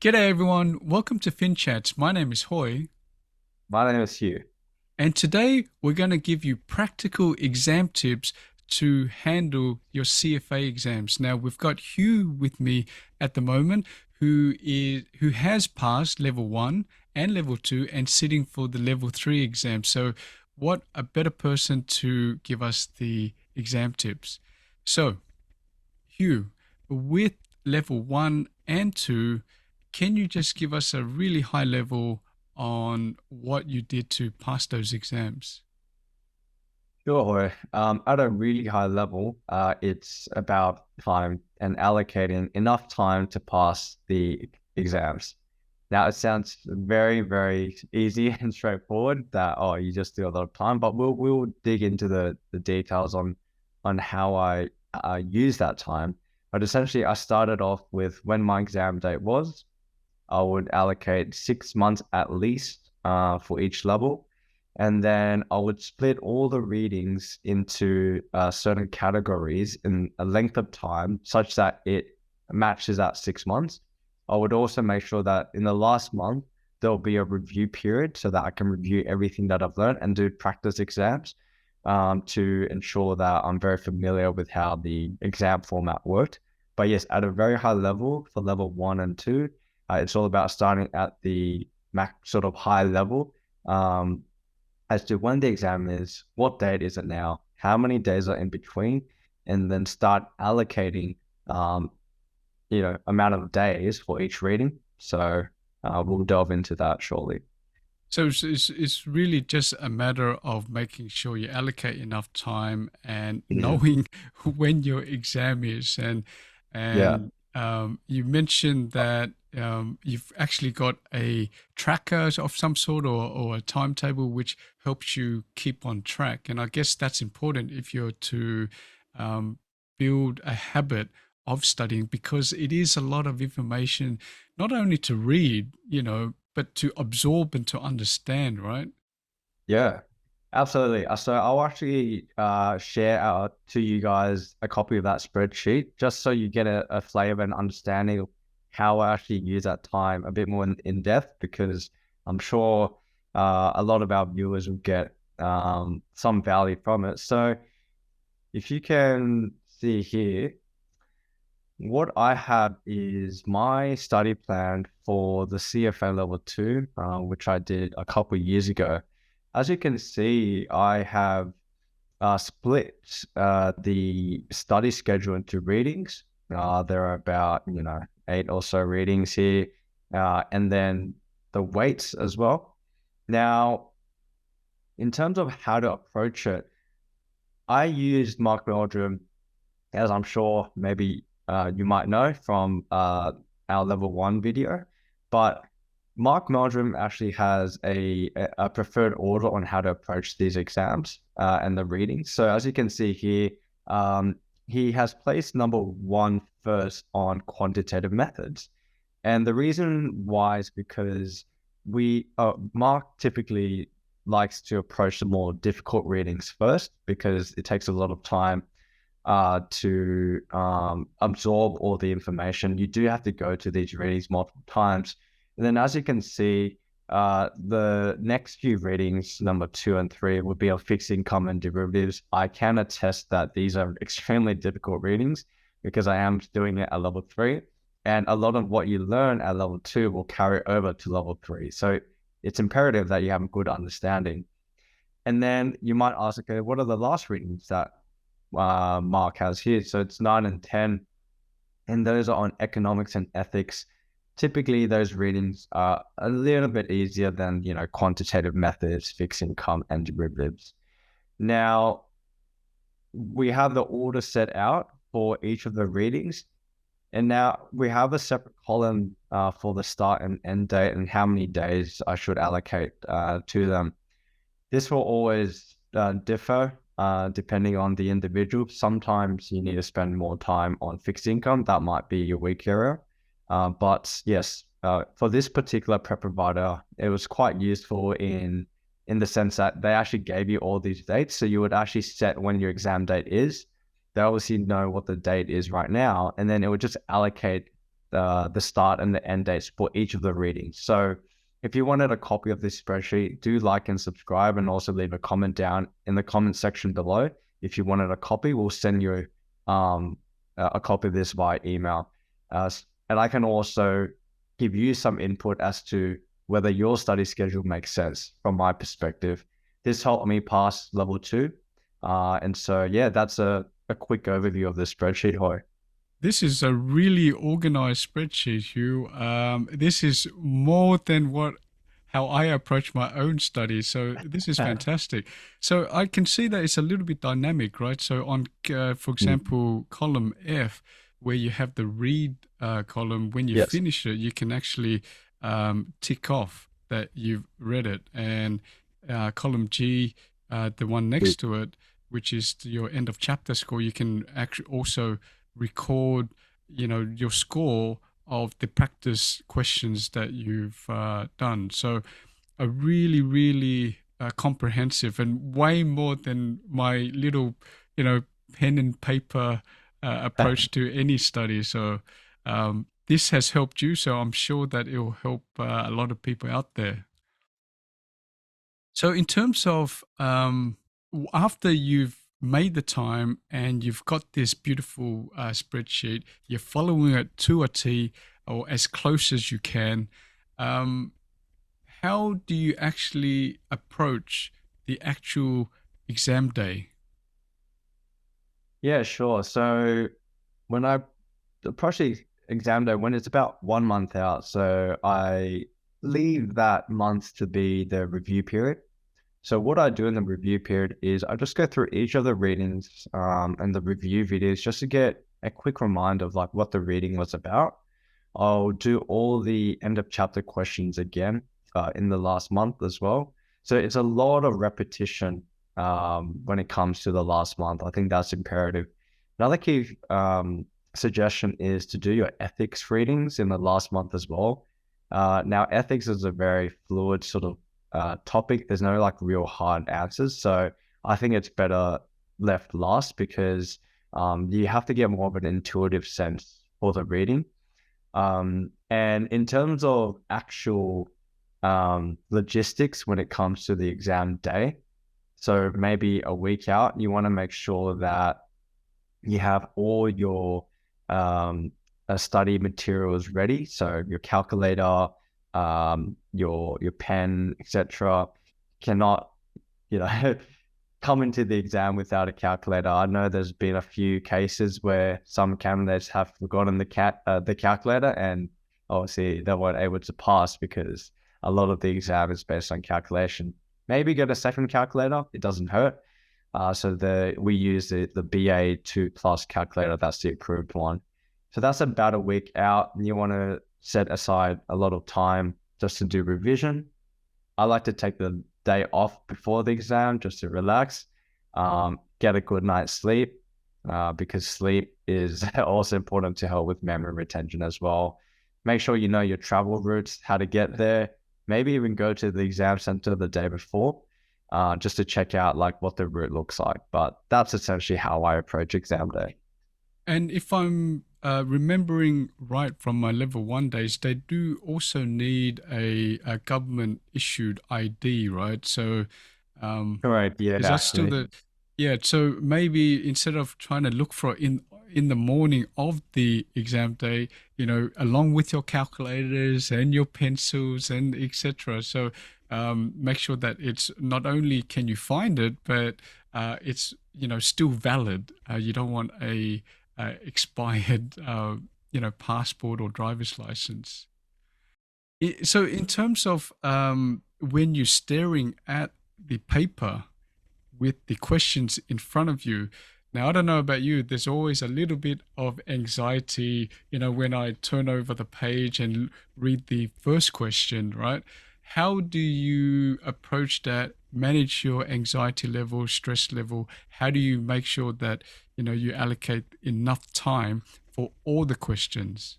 G'day everyone, welcome to FinChats. My name is Hoy, My name is Hugh. and today we're going to give you practical exam tips to handle your CFA exams. Now we've got Hugh with me at the moment, who has passed level 1 and level 2 and sitting for the level 3 exam. So what a better person to give us the exam tips. So Hugh, with level 1 and 2, can you just give us a really high level on what you did to pass those exams? Sure. At a really high level, it's about time and allocating enough time to pass the exams. Now, it sounds very, very easy and straightforward that, oh, you just do a lot of time, but we'll dig into the details on how I use that time. But essentially, I started off with when my exam date was. I would allocate 6 months at least for each level. And then I would split all the readings into certain categories in a length of time such that it matches at 6 months. I would also make sure that in the last month, there'll be a review period so that I can review everything that I've learned and do practice exams to ensure that I'm very familiar with how the exam format worked. But yes, at a very high level for level 1 and 2, it's all about starting at the max sort of high level as to when the exam is, what date is it now, how many days are in between, and then start allocating, amount of days for each reading. So we'll delve into that shortly. So it's really just a matter of making sure you allocate enough time and Yeah. knowing when your exam is. Yeah. And you mentioned that you've actually got a tracker of some sort or a timetable which helps you keep on track. And I guess that's important if you're to um, build a habit of studying because it is a lot of information, not only to read, but to absorb and to understand, right? Yeah, absolutely. So I'll actually share out to you guys a copy of that spreadsheet just so you get a flavor and understanding of how I actually use that time a bit more in depth because I'm sure a lot of our viewers will get some value from it. So if you can see here, what I have is my study plan for the CFA level 2, which I did a couple of years ago. As you can see, I have split the study schedule into readings. There are about, 8 or so readings here, and then the weights as well. Now, in terms of how to approach it, I used Mark Meldrum, as I'm sure maybe you might know from our level 1 video, but Mark Meldrum actually has a preferred order on how to approach these exams and the readings. So as you can see here, he has placed number 1 first on quantitative methods. And the reason why is because Mark typically likes to approach the more difficult readings first because it takes a lot of time to absorb all the information. You do have to go to these readings multiple times. And then as you can see, the next few readings, number 2 and 3, would be on fixed income and derivatives. I can attest that these are extremely difficult readings because I am doing it at level 3. And a lot of what you learn at level 2 will carry over to level 3. So it's imperative that you have a good understanding. And then you might ask, okay, what are the last readings that Mark has here? So it's 9 and 10, and those are on economics and ethics. Typically, those readings are a little bit easier than, quantitative methods, fixed income, and derivatives. Now, we have the order set out for each of the readings. And now we have a separate column for the start and end date and how many days I should allocate to them. This will always differ depending on the individual. Sometimes you need to spend more time on fixed income. That might be your weak area. But yes, for this particular prep provider, it was quite useful in the sense that they actually gave you all these dates. So you would actually set when your exam date is. They obviously know what the date is right now, and then it would just allocate the start and the end dates for each of the readings. So if you wanted a copy of this spreadsheet, do like and subscribe, and also leave a comment down in the comment section below. If you wanted a copy, we'll send you a copy of this via email. And I can also give you some input as to whether your study schedule makes sense from my perspective. This helped me pass level 2. And so, yeah, that's a quick overview of the spreadsheet, Hoy. This is a really organized spreadsheet, Hugh. This is more than how I approach my own studies. So this is fantastic. So I can see that it's a little bit dynamic, right? So on, for example, column F, where you have the read column, when you Yes. finish it, you can actually tick off that you've read it. And column G, the one next to it, which is your end of chapter score, you can actually also record, your score of the practice questions that you've done. So a really, really comprehensive, and way more than my little, pen and paper approach to any study. So this has helped you. So I'm sure that it will help a lot of people out there. So in terms of after you've made the time and you've got this beautiful spreadsheet, you're following it to a T or as close as you can. How do you actually approach the actual exam day? Yeah, sure. So when I approach the exam day, when it's about 1 month out, so I leave that month to be the review period. So what I do in the review period is I just go through each of the readings and the review videos just to get a quick reminder of like what the reading was about. I'll do all the end of chapter questions again in the last month as well. So it's a lot of repetition when it comes to the last month. I think that's imperative. Another key suggestion is to do your ethics readings in the last month as well. Now, ethics is a very fluid sort of topic. There's no like real hard answers. So I think it's better left last because you have to get more of an intuitive sense for the reading. And in terms of actual logistics when it comes to the exam day, so maybe a week out, you want to make sure that you have all your study materials ready. So your calculator, your pen, etc. Cannot, come into the exam without a calculator. I know there's been a few cases where some candidates have forgotten the calculator, and obviously they weren't able to pass because a lot of the exam is based on calculation. Maybe get a second calculator; it doesn't hurt. So we use the BA2 plus calculator. That's the approved one. So that's about a week out, and you want to set aside a lot of time just to do revision. I like to take the day off before the exam just to relax, get a good night's sleep, because sleep is also important to help with memory retention as well. Make sure you know your travel routes, how to get there. Maybe even go to the exam center the day before, just to check out like what the route looks like. But that's essentially how I approach exam day. And if I'm remembering right from my level 1 days, they do also need a government issued ID, right? So All right, yeah, is that still actually. the, yeah, so maybe instead of trying to look for it in the morning of the exam day, along with your calculators and your pencils and etc. So make sure that it's not only can you find it, but it's still valid. You don't want a expired passport or driver's license. So in terms of when you're staring at the paper with the questions in front of you. Now, I don't know about you, there's always a little bit of anxiety, when I turn over the page and read the first question, right? How do you approach that, manage your anxiety level, stress level? How do you make sure that, you allocate enough time for all the questions?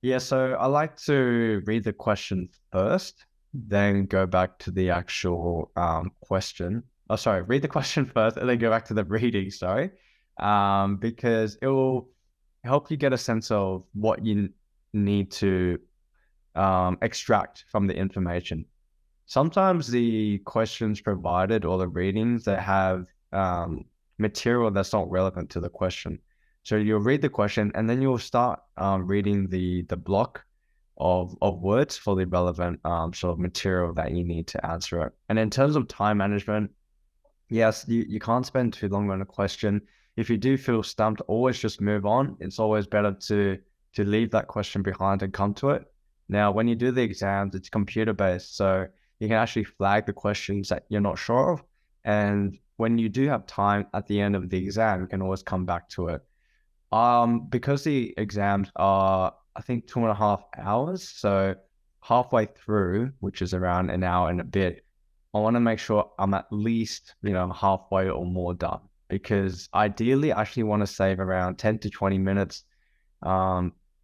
Yeah, so I like to read the question first, then go back to the actual question. Oh, sorry, read the question first and then go back to the reading, sorry. Because help you get a sense of what you need to extract from the information. Sometimes the questions provided or the readings that have material that's not relevant to the question. So you'll read the question and then you'll start reading the block of words for the relevant sort of material that you need to answer it. And in terms of time management, yes, you can't spend too long on a question. If you do feel stumped, always just move on. It's always better to leave that question behind and come to it. Now, when you do the exams, it's computer based, so you can actually flag the questions that you're not sure of. And when you do have time at the end of the exam, you can always come back to it. Because the exams are, I think, 2.5 hours, so halfway through, which is around an hour and a bit, I want to make sure I'm at least, halfway or more done, because ideally I actually want to save around 10 to 20 minutes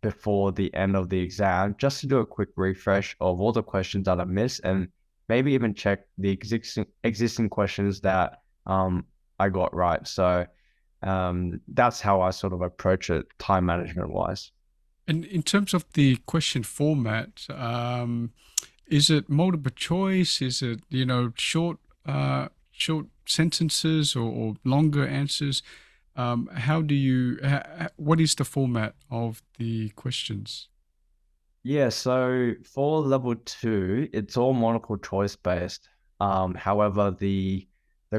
before the end of the exam, just to do a quick refresh of all the questions that I missed, and maybe even check the existing questions that I got right. So that's how I sort of approach it time management wise. And in terms of the question format, is it multiple choice? Is it, short sentences or longer answers? What is the format of the questions? Yeah, so for level two, it's all multiple choice based. However, the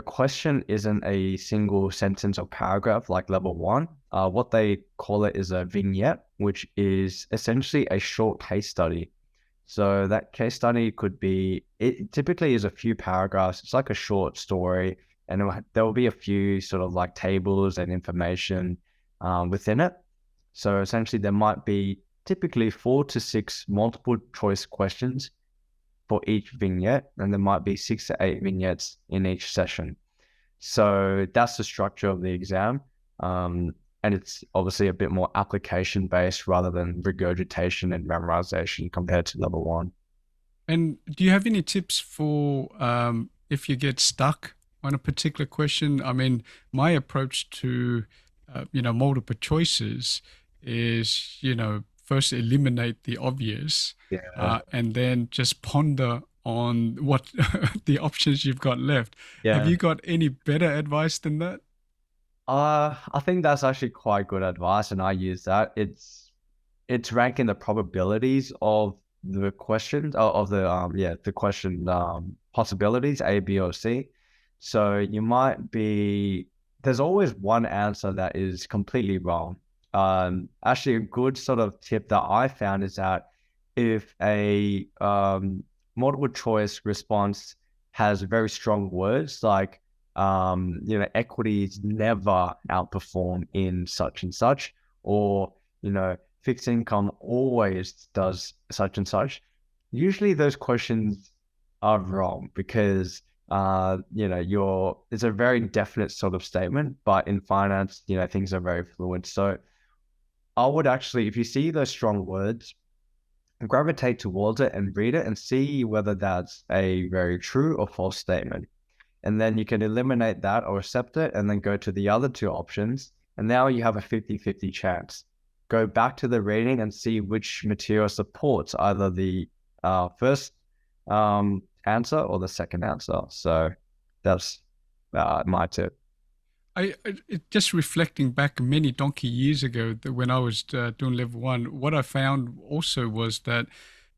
question isn't a single sentence or paragraph like level one. What they call it is a vignette, which is essentially a short case study. So that case study could be, it typically is a few paragraphs. It's like a short story, and there will be a few sort of like tables and information within it. So essentially, there might be typically 4 to 6 multiple choice questions for each vignette, and there might be 6 to 8 vignettes in each session. So that's the structure of the exam. And it's obviously a bit more application based rather than regurgitation and memorization compared to level one. And do you have any tips for if you get stuck on a particular question? I mean, my approach to multiple choices is first eliminate the obvious, Yeah. and then just ponder on what the options you've got left. Have Yeah. you got any better advice than that? I think that's actually quite good advice, and I use that. It's ranking the probabilities of the questions of the the question possibilities A, B, or C. So you might be there's always one answer that is completely wrong. Actually, a good sort of tip that I found is that if a multiple choice response has very strong words like equities never outperform in such and such, or fixed income always does such and such. Usually those questions are wrong because it's a very definite sort of statement, but in finance, things are very fluid. So I would actually, if you see those strong words, gravitate towards it and read it and see whether that's a very true or false statement. And then you can eliminate that or accept it and then go to the other two options. And now you have a 50-50 chance. Go back to the reading and see which material supports either the first answer or the second answer. So that's my tip. Just reflecting back many donkey years ago, when I was doing level one, what I found also was that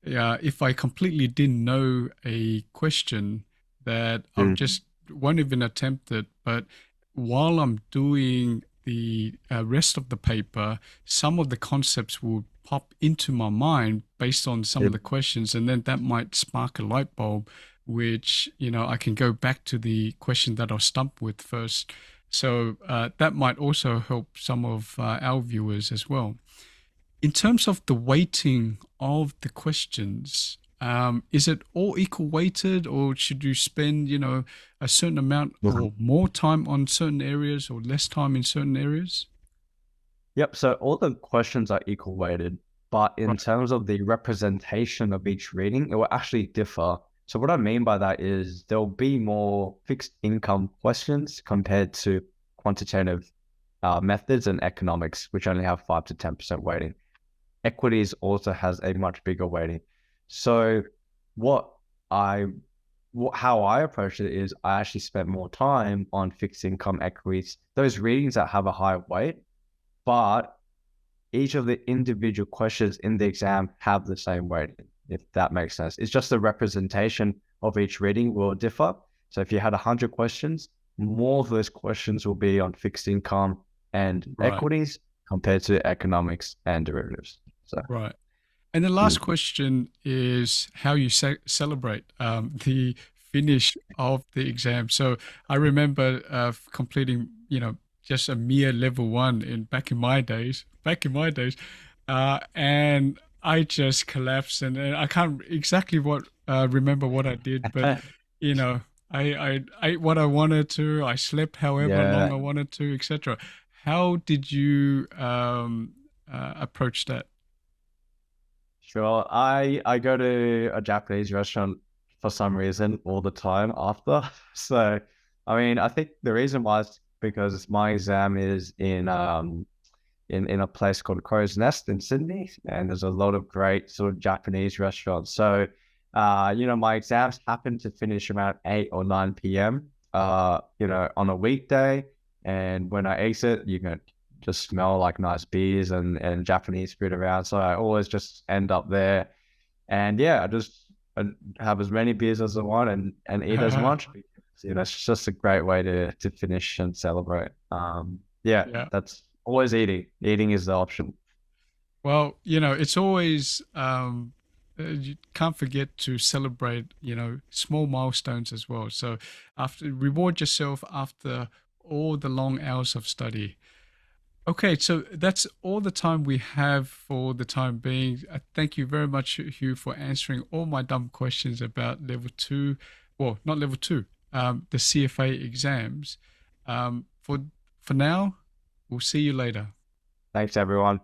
if I completely didn't know a question, that I just won't even attempt it. But while I'm doing the rest of the paper, some of the concepts will pop into my mind based on some of the questions, and then that might spark a light bulb, which I can go back to the question that I was stumped with first. So that might also help some of our viewers as well. In terms of the weighting of the questions, is it all equal weighted, or should you spend, a certain amount or more time on certain areas or less time in certain areas? Yep. So all the questions are equal weighted, but in Right. terms of the representation of each reading, it will actually differ. So what I mean by that is there'll be more fixed income questions compared to quantitative. methods and economics, which only have 5 to 10% weighting. Equities also has a much bigger weighting. So what I how I approach it is I actually spent more time on fixed income equities, those readings that have a high weight, but each of the individual questions in the exam have the same weighting, if that makes sense. It's just the representation of each reading will differ. So if you had 100 questions, more of those questions will be on fixed income and Right. equities compared to economics and derivatives. So Right. And the last question is how you celebrate the finish of the exam. So I remember completing, just a mere level one in back in my days, and I just collapsed, and I can't exactly what remember what I did, but you know, I ate what I wanted to, I slept however long yeah, I wanted to, etc. How did you approach that? sure. I go to a Japanese restaurant for some reason all the time after. So, I mean, I think the reason why is because my exam is in a place called Crow's Nest in Sydney, and there's a lot of great sort of Japanese restaurants. So, my exams happen to finish around 8 or 9 p.m. On a weekday, and when I exit, you can just smell like nice beers and Japanese food around. So I always just end up there, and yeah, I have as many beers as I want and eat as much. Because, it's just a great way to finish and celebrate. Yeah, Yeah. that's always eating. Eating is the option. Well, it's always you can't forget to celebrate, small milestones as well. So after reward yourself after all the long hours of study. Okay, so that's all the time we have for the time being. Thank you very much, Hugh, for answering all my dumb questions about level two. Well, not level two, the CFA exams. For now, we'll see you later. Thanks, everyone.